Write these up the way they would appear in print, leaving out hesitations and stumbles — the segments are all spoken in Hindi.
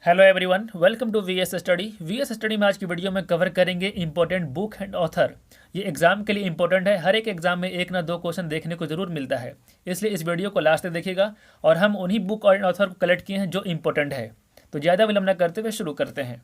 Hello everyone, welcome to VS study. VS study में आज की वीडियो में कवर करेंगे इंपॉर्टेंट बुक एंड ऑथर। ये एग्जाम के लिए इंपॉर्टेंट है। हर एक एग्जाम में एक ना दो क्वेश्चन देखने को जरूर मिलता है, इसलिए इस वीडियो को लास्ट तक देखिएगा। और हम उन्हीं बुक और ऑथर को कलेक्ट किए हैं जो इंपॉर्टेंट है। तो ज़्यादा विलंब न करते हुए शुरू करते हैं।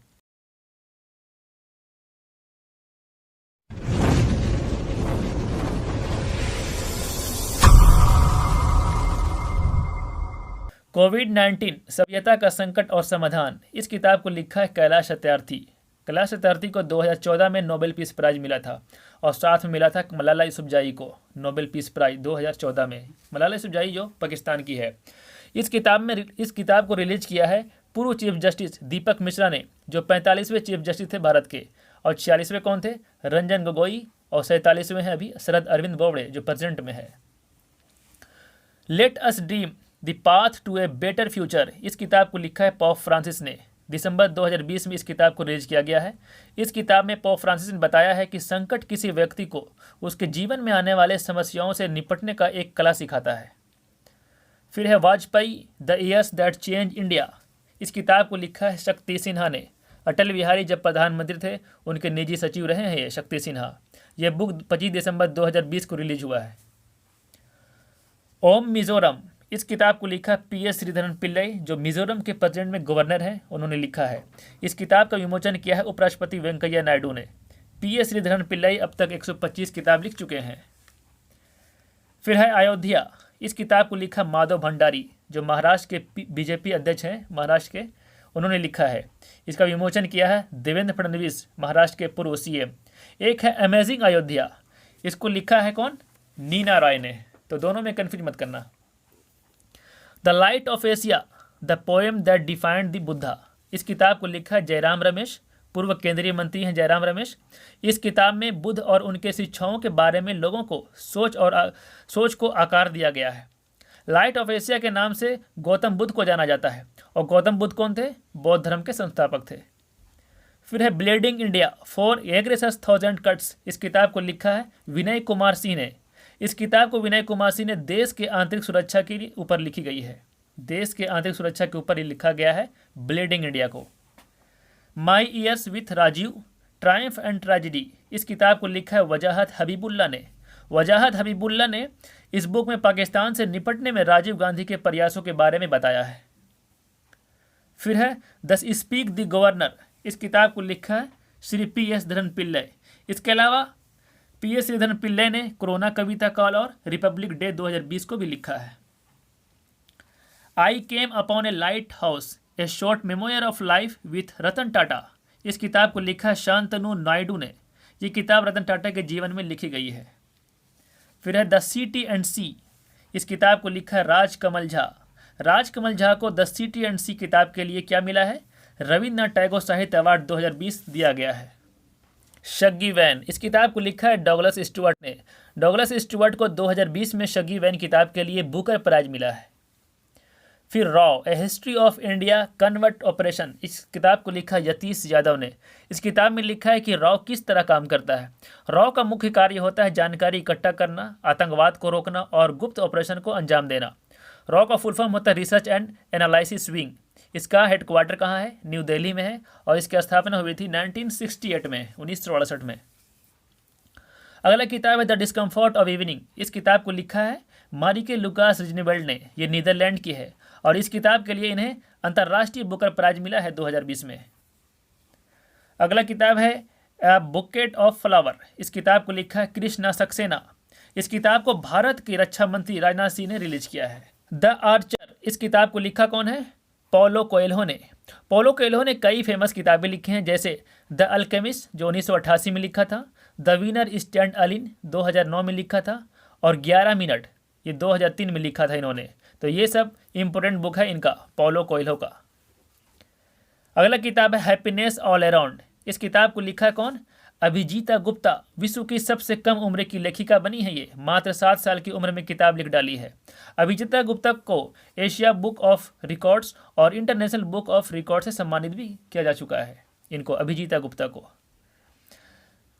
कोविड-19 सभ्यता का संकट और समाधान, इस किताब को लिखा है कैलाश सत्यार्थी। कैलाश सत्यार्थी को 2014 में नोबेल पीस प्राइज मिला था और साथ में मिला था मलाला यूसुफजई को नोबेल पीस प्राइज 2014 में। मलाला यूसुफजई जो पाकिस्तान की है। इस किताब को रिलीज किया है पूर्व चीफ जस्टिस दीपक मिश्रा ने, जो 45वें चीफ जस्टिस थे भारत के। और 46वें कौन थे? रंजन गोगोई। और 47वें हैं अभी शरद अरविंद बोबड़े, जो प्रेजेंट में है। Let us dream the path to a better future, इस किताब को लिखा है पोप फ्रांसिस ने। दिसंबर 2020 में इस किताब को रिलीज किया गया है। इस किताब में पोप फ्रांसिस ने बताया है कि संकट किसी व्यक्ति को उसके जीवन में आने वाले समस्याओं से निपटने का एक कला सिखाता है। फिर है Vajpayee the years that change India, इस किताब को लिखा है शक्ति सिन्हा ने। अटल बिहारी जब प्रधानमंत्री थे उनके निजी सचिव रहे हैं ये शक्ति सिन्हा। यह बुक 25 दिसंबर 2020 को रिलीज हुआ है। ओम मिजोरम, इस किताब को लिखा पीएस श्रीधरन पिल्लई, जो मिजोरम के प्रेसिडेंट में गवर्नर हैं, उन्होंने लिखा है। इस किताब का विमोचन किया है उपराष्ट्रपति वेंकैया नायडू ने। पीएस श्रीधरन पिल्लई अब तक 125 किताब लिख चुके हैं। फिर है अयोध्या, इस किताब को लिखा माधव भंडारी, जो महाराष्ट्र के बीजेपी अध्यक्ष हैं महाराष्ट्र के, उन्होंने लिखा है। इसका विमोचन किया है देवेंद्र फडणवीस, महाराष्ट्र के पूर्व सीएम। एक है अमेजिंग अयोध्या, इसको लिखा है कौन? नीना राय ने। तो दोनों में कन्फ्यूज मत करना। The light of Asia the poem that defined the Buddha, इस किताब को लिखा है जयराम रमेश, पूर्व केंद्रीय मंत्री हैं जयराम रमेश। इस किताब में बुद्ध और उनके शिक्षाओं के बारे में लोगों को सोच को आकार दिया गया है। लाइट ऑफ एशिया के नाम से गौतम बुद्ध को जाना जाता है। और गौतम बुद्ध कौन थे? बौद्ध धर्म के संस्थापक थे। फिर है ब्लीडिंग इंडिया फॉर एग्रेसर्स 1000 कट्स, इस किताब को लिखा है विनय कुमार सिंह ने। इस किताब को विनय कुमार सिंह ने देश के आंतरिक सुरक्षा के ऊपर लिखी गई है। देश के आंतरिक सुरक्षा के ऊपर ही लिखा गया है ब्लीडिंग इंडिया को। My years with Rajiv triumph and tragedy, इस किताब को लिखा है वजाहत हबीबुल्ला ने। वजाहत हबीबुल्ला ने इस बुक में पाकिस्तान से निपटने में राजीव गांधी के प्रयासों के बारे में बताया है। फिर है द स्पीक द गवर्नर, इस किताब को लिखा है श्री पीएस श्रीधरन पिल्लई। इसके अलावा पीएस श्रीधरन पिल्लई ने कोरोना कविता काल और रिपब्लिक डे 2020 को भी लिखा है। I came upon a lighthouse a short memoir of life with Ratan Tata, इस किताब को लिखा शांतनु नायडू ने। ये किताब रतन टाटा के जीवन में लिखी गई है। फिर है द सिटी एंड सी, इस किताब को लिखा है राजकमल झा। राजकमल झा को द सिटी एंड सी किताब के लिए क्या मिला है? रविन्द्रनाथ टैगोर साहित्य अवार्ड 2020 दिया गया है। शग्गी वैन, इस किताब को लिखा है डॉगलस स्टुअर्ट ने। डॉगलस स्टुअर्ट को 2020 में शग्गी वैन किताब के लिए बुकर प्राइज मिला है। फिर raw A history of India convert operation, इस किताब को लिखा यतीश यादव ने। इस किताब में लिखा है कि रॉ किस तरह काम करता है। रॉ का मुख्य कार्य होता है जानकारी इकट्ठा करना, आतंकवाद को रोकना और गुप्त ऑपरेशन को अंजाम देना। रॉ का फुल फॉर्म होता है रिसर्च एंड एनालिसिस विंग। इसका हेडक्वार्टर कहाँ है? न्यू दिल्ली में है। और इसकी स्थापना हुई थी 1968 में, 1968 में। अगला किताब है द डिस्कम्फर्ट ऑफ इवनिंग, इस किताब को लिखा है मारिके लुकास रिजनेवेल्ड ने। ये नीदरलैंड की है और इस किताब के लिए इन्हें अंतर्राष्ट्रीय बुकर प्राइज मिला है 2020 में। अगला किताब है बुकेट ऑफ फ्लावर, इस किताब को लिखा है कृष्णा सक्सेना। इस किताब को भारत के रक्षा मंत्री राजनाथ सिंह ने रिलीज किया है। द आर्चर, इस किताब को लिखा कौन है? पौलो कोएल्हो ने। पौलो कोएल्हो ने कई फेमस किताबें लिखी हैं, जैसे द अल्केमिस्ट जो 1988 में लिखा था, द विनर स्टैंड अलिन 2009 में लिखा था, और 11 मिनट ये 2003 में लिखा था इन्होंने। तो ये सब इम्पोर्टेंट बुक है इनका, पौलो कोएल्हो का। अगला किताब है हैप्पीनेस ऑल अराउंड, इस किताब को लिखा कौन? अभिजीता गुप्ता। विश्व की सबसे कम उम्र की लेखिका बनी है ये, मात्र 7 साल की उम्र में किताब लिख डाली है। अभिजीता गुप्ता को एशिया बुक ऑफ रिकॉर्ड्स और इंटरनेशनल बुक ऑफ रिकॉर्ड से सम्मानित भी किया जा चुका है इनको, अभिजीता गुप्ता को।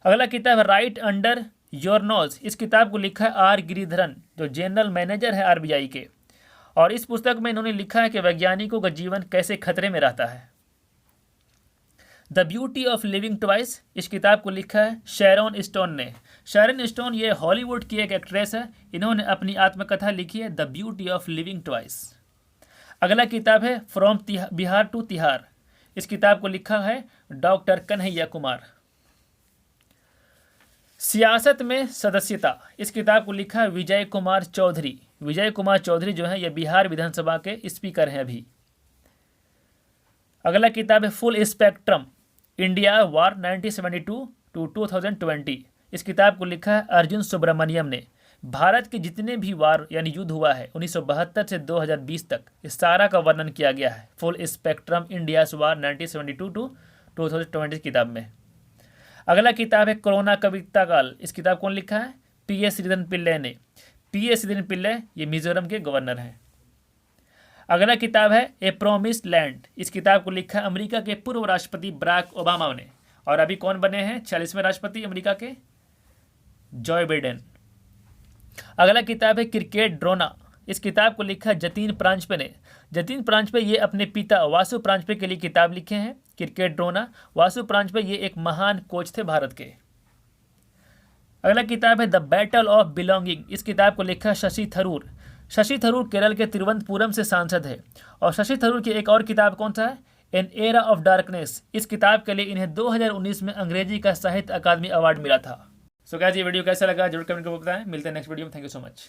अगला किताब है राइट अंडर योर नोज, इस किताब को लिखा है आर गिरिधरन, जो जनरल मैनेजर है आरबीआई के। और इस पुस्तक में इन्होंने लिखा है कि वैज्ञानिकों का जीवन कैसे खतरे में रहता है। The beauty of living twice, इस किताब को लिखा है शैरॉन स्टोन ने। शैरॉन स्टोन ये हॉलीवुड की एक एक्ट्रेस है, इन्होंने अपनी आत्मकथा लिखी है the beauty of living twice. अगला किताब है फ्रॉम बिहार टू तिहार, इस किताब को लिखा है डॉक्टर कन्हैया कुमार। सियासत में सदस्यता, इस किताब को लिखा है विजय कुमार चौधरी। विजय कुमार चौधरी जो है ये बिहार विधानसभा के स्पीकर हैं अभी। अगला किताब है full spectrum India war 1972 to 2020, इस किताब को लिखा है अर्जुन सुब्रमण्यम ने। भारत के जितने भी वार यानी युद्ध हुआ है 1972 से 2020 तक, इस सारा का वर्णन किया गया है full spectrum India's war 1972 to 2020 किताब में। अगला किताब है कोरोना कविता काल, इस किताब कौन लिखा है? पी.एस. श्रीधरन पिल्ले ने। पी.एस. श्रीधरन पिल्ले ये मिजोरम के गवर्नर हैं। अगला किताब है ए प्रोमिस्ड लैंड, इस किताब को लिखा है अमेरिका के पूर्व राष्ट्रपति बराक ओबामा ने, और अभी कौन बने हैं 46वें राष्ट्रपति अमेरिका के? Joy Biden. अगला किताब है क्रिकेट ड्रोना, इस किताब को लिखा है जतीन प्रांजपे ने। जतीन प्रांजपे ये अपने पिता वासु प्रांजपे के लिए किताब लिखे हैं क्रिकेट ड्रोना। वासु प्रांजपे ये एक महान कोच थे भारत के। अगला किताब है द बैटल ऑफ बिलोंगिंग, इस किताब को लिखा शशि थरूर। शशि थरूर केरल के तिरुवनंतपुरम से सांसद है। और शशि थरूर की एक और किताब कौन सा है? एन एरा ऑफ डार्कनेस, इस किताब के लिए इन्हें 2019 में अंग्रेजी का साहित्य अकादमी अवार्ड मिला था। सो गाइस ये वीडियो कैसा लगा जरूर कमेंट करके बताएं। मिलते हैं नेक्स्ट वीडियो में। Thank you so much.